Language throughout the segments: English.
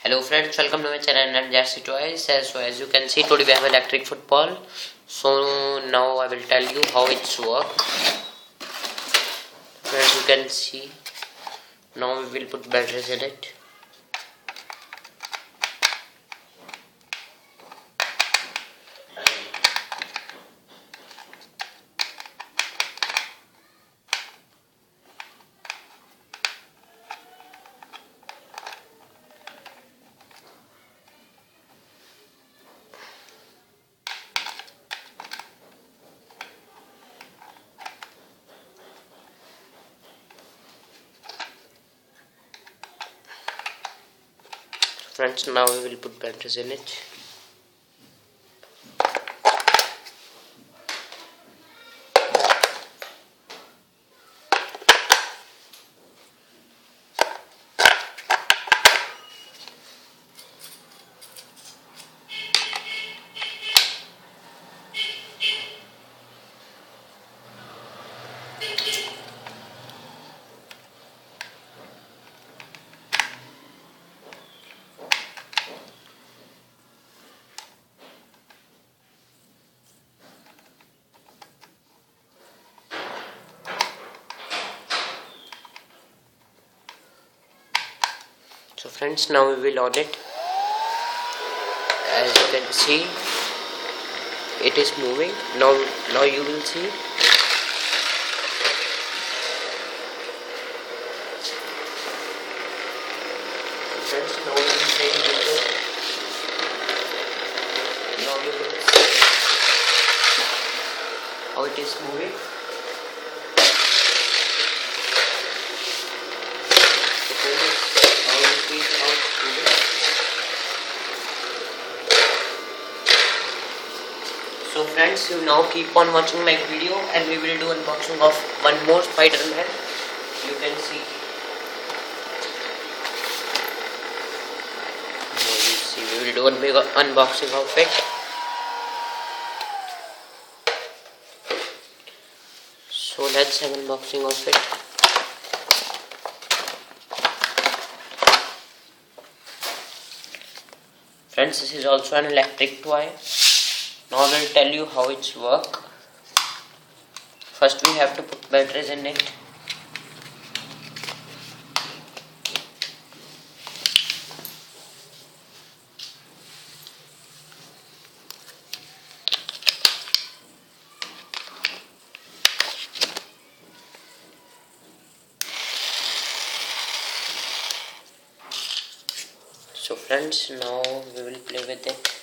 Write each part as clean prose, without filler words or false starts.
Hello friends, welcome to my channel and Jesse Toys. So as you can see, today we have electric football. So now I will tell you how it's work. As you can see, now we will put batteries in it. Friends, now we will put batteries in it. So friends, now we will on it. As you can see, it is moving. Now you will see. Friends, now we will see. Now you will see how it is moving. So friends, you now keep on watching my video and we will do unboxing of one more Spiderman. You can see. Now you see, we will do a big unboxing of it. So let's have unboxing of it. Friends, this is also an electric toy. Now I will tell you how it's work. First we have to put batteries in it. So friends, now we will play with it.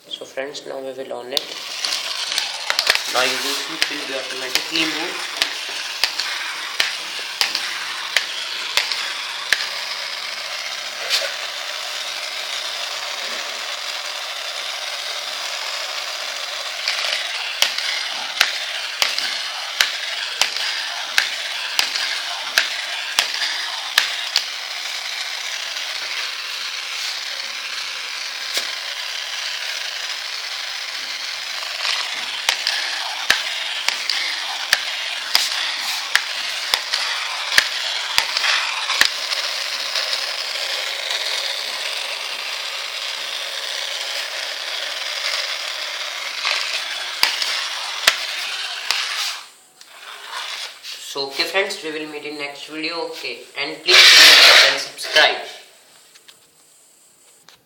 So friends, now we will on it. Now you will see it will be automatically move. So okay friends, we will meet in next video. Okay, and please like and subscribe.